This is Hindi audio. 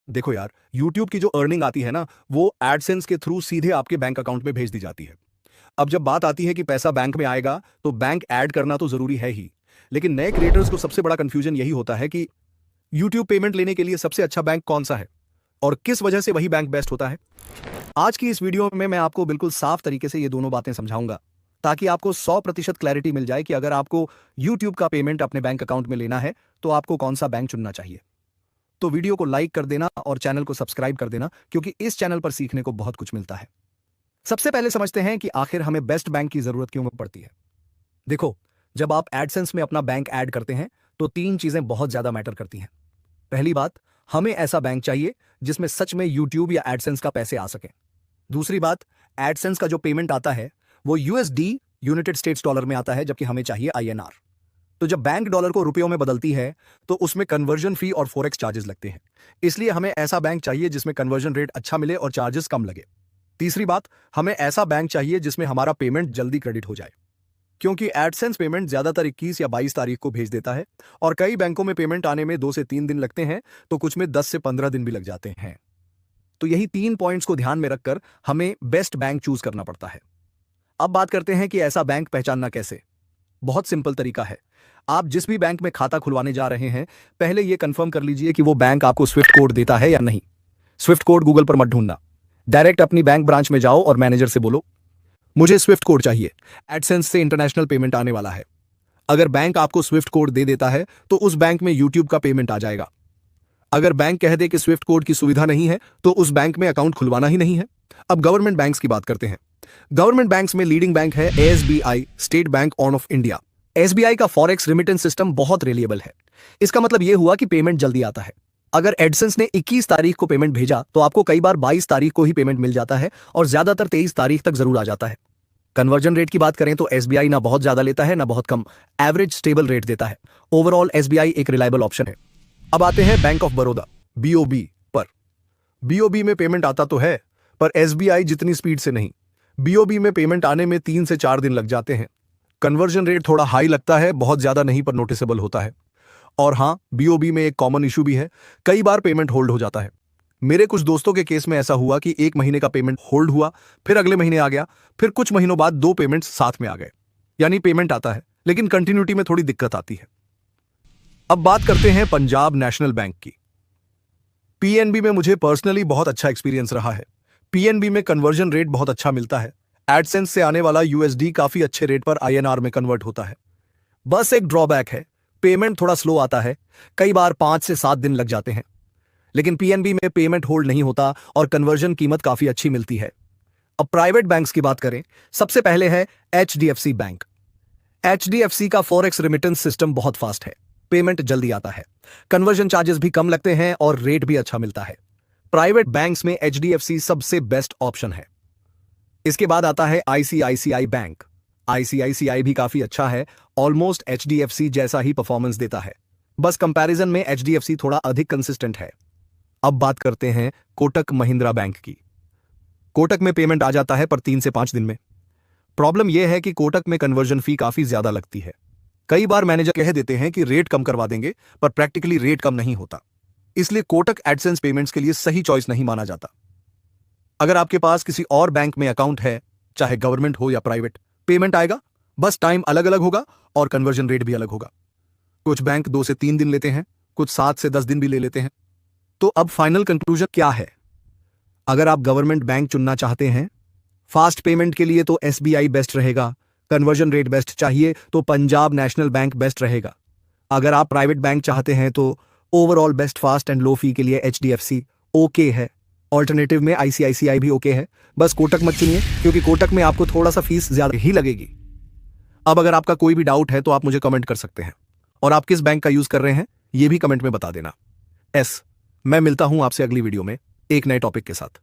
देखो यार, यूट्यूब की जो अर्निंग आती है ना, वो एडसेंस के थ्रू सीधे आपके बैंक अकाउंट में भेज दी जाती है। अब जब बात आती है कि पैसा बैंक में आएगा, तो बैंक ऐड करना तो जरूरी है ही। लेकिन नए क्रिएटर्स को सबसे बड़ा कंफ्यूजन यही होता है कि यूट्यूब पेमेंट लेने के लिए सबसे अच्छा बैंक कौन सा है और किस वजह से वही बैंक बेस्ट होता है। आज की इस वीडियो में मैं आपको बिल्कुल साफ तरीके से ये दोनों बातें समझाऊंगा, ताकि आपको 100% क्लैरिटी मिल जाए कि अगर आपको यूट्यूब का पेमेंट अपने बैंक अकाउंट में लेना है तो आपको कौन सा बैंक चुनना चाहिए। तो वीडियो को लाइक कर देना और चैनल को सब्सक्राइब कर देना, क्योंकि इस चैनल पर सीखने को बहुत कुछ मिलता है। सबसे पहले समझते हैं कि आखिर हमें बेस्ट बैंक की जरूरत क्यों पड़ती है। देखो, जब आप एडसेंस में अपना बैंक ऐड करते हैं तो तीन चीजें बहुत ज्यादा मैटर करती हैं। पहली बात, हमें ऐसा बैंक चाहिए जिसमें सच में यूट्यूब या एडसेंस का पैसे आ सके। दूसरी बात, एडसेंस का जो पेमेंट आता है वो यूएसडी यूनाइटेड स्टेट्स डॉलर में आता है, जबकि हमें चाहिए आईएनआर। तो जब बैंक डॉलर को रुपयों में बदलती है तो उसमें कन्वर्जन फी और फॉरेक्स चार्जेस लगते हैं। इसलिए हमें ऐसा बैंक चाहिए जिसमें कन्वर्जन रेट अच्छा मिले और चार्जेस कम लगे। तीसरी बात, हमें ऐसा बैंक चाहिए जिसमें हमारा पेमेंट जल्दी क्रेडिट हो जाए, क्योंकि एडसेंस पेमेंट ज्यादातर 21 या 22 तारीख को भेज देता है और कई बैंकों में पेमेंट आने में 2 से 3 दिन लगते हैं, तो कुछ में 10 से 15 दिन भी लग जाते हैं। तो यही 3 पॉइंट्स को ध्यान में रखकर हमें बेस्ट बैंक चूज करना पड़ता है। अब बात करते हैं कि ऐसा बैंक पहचानना कैसे। बहुत सिंपल तरीका है। आप जिस भी बैंक में खाता खुलवाने जा रहे हैं, पहले यह कंफर्म कर लीजिए कि वो बैंक आपको स्विफ्ट कोड देता है या नहीं। स्विफ्ट कोड गूगल पर मत ढूंढना, डायरेक्ट अपनी बैंक ब्रांच में जाओ और मैनेजर से बोलो, मुझे स्विफ्ट कोड चाहिए, एडसेंस से इंटरनेशनल पेमेंट आने वाला है। अगर बैंक आपको स्विफ्ट कोड दे देता है तो उस बैंक में यूट्यूब का पेमेंट आ जाएगा। अगर बैंक कह दे कि स्विफ्ट कोड की सुविधा नहीं है तो उस बैंक में अकाउंट खुलवाना ही नहीं है। अब गवर्नमेंट बैंक्स की बात करते हैं। गवर्नमेंट बैंक्स में लीडिंग बैंक है SBI, state bank of India. SBI का फॉरेक्स रिमिटेंस सिस्टम बहुत रिलायबल है। इसका मतलब यह हुआ कि पेमेंट जल्दी आता है। अगर एडसेंस ने 21 तारीख को पेमेंट भेजा तो आपको कई बार 22 तारीख को ही पेमेंट मिल जाता है और ज्यादातर 23 तारीख तक जरूर आ जाता है। कन्वर्जन रेट की बात करें तो एसबीआई ना बहुत ज्यादा लेता है ना बहुत कम, एवरेज स्टेबल रेट देता है। ओवरऑल एसबीआई एक रिलायबल ऑप्शन है। अब आते हैं बैंक ऑफ बड़ौदा, बीओबी पर। बीओबी में पेमेंट आता तो है, पर एसबीआई जितनी स्पीड से नहीं। बीओबी में पेमेंट आने में 3 से 4 दिन लग जाते हैं। कन्वर्जन रेट थोड़ा हाई लगता है, बहुत ज्यादा नहीं पर नोटिसेबल होता है। और हाँ, बीओबी में एक कॉमन इशू भी है, कई बार पेमेंट होल्ड हो जाता है। मेरे कुछ दोस्तों के केस में ऐसा हुआ कि 1 महीने का पेमेंट होल्ड हुआ, फिर अगले महीने आ गया, फिर कुछ महीनों बाद 2 पेमेंट्स साथ में आ गए। यानी पेमेंट आता है लेकिन कंटिन्यूटी में थोड़ी दिक्कत आती है। अब बात करते हैं पंजाब नेशनल बैंक की। पीएनबी में मुझे पर्सनली बहुत अच्छा एक्सपीरियंस रहा है। पीएनबी में कन्वर्जन रेट बहुत अच्छा मिलता है। एडसेंस से आने वाला यूएसडी काफी अच्छे रेट पर आईएनआर में कन्वर्ट होता है। बस एक ड्रॉबैक है, पेमेंट थोड़ा स्लो आता है, कई बार 5 से 7 दिन लग जाते हैं। लेकिन पीएनबी में पेमेंट होल्ड नहीं होता और कन्वर्जन कीमत काफी अच्छी मिलती है। अब प्राइवेट बैंक्स की बात करें, सबसे पहले है एचडीएफसी बैंक। एचडीएफसी का फॉरेक्स रिमिटेंस सिस्टम बहुत फास्ट है, पेमेंट जल्दी आता है, कन्वर्जन चार्जेस भी कम लगते हैं और रेट भी अच्छा मिलता है। प्राइवेट बैंक्स में एचडीएफसी सबसे बेस्ट ऑप्शन है। इसके बाद आता है आईसीआईसीआई बैंक। आईसीआईसीआई भी काफी अच्छा है, ऑलमोस्ट एचडीएफसी जैसा ही परफॉर्मेंस देता है, बस कंपैरिजन में एचडीएफसी थोड़ा अधिक कंसिस्टेंट है। अब बात करते हैं कोटक महिंद्रा बैंक की। कोटक में पेमेंट आ जाता है पर 3 से 5 दिन में। प्रॉब्लम यह है कि कोटक में कन्वर्जन फी काफी ज्यादा लगती है। कई बार मैनेजर कह देते हैं कि रेट कम करवा देंगे, पर प्रैक्टिकली रेट कम नहीं होता। इसलिए कोटक एडसेंस पेमेंट्स के लिए सही चॉइस नहीं माना जाता। अगर आपके पास किसी और बैंक में अकाउंट है, चाहे गवर्नमेंट हो या प्राइवेट, पेमेंट आएगा, बस टाइम अलग अलग होगा और कन्वर्जन रेट भी अलग होगा। कुछ बैंक 2 से 3 दिन लेते हैं, कुछ 7 से 10 दिन भी ले लेते हैं। तो अब फाइनल कंक्लूजन क्या है? अगर आप गवर्नमेंट बैंक चुनना चाहते हैं, फास्ट पेमेंट के लिए तो एसबीआई बेस्ट रहेगा। कन्वर्जन रेट बेस्ट चाहिए तो पंजाब नेशनल बैंक बेस्ट रहेगा। अगर आप प्राइवेट बैंक चाहते हैं तो overall best fast and low fee के लिए एचडीएफसी ओके है। ऑल्टरनेटिव में आईसीआईसीआई भी ओके है। बस कोटक मत चुनिए, क्योंकि कोटक में आपको थोड़ा सा फीस ज्यादा ही लगेगी। अब अगर आपका कोई भी डाउट है तो आप मुझे कमेंट कर सकते हैं, और आप किस बैंक का यूज कर रहे हैं ये भी कमेंट में बता देना। मैं मिलता हूं आपसे अगली वीडियो में एक नए टॉपिक के साथ।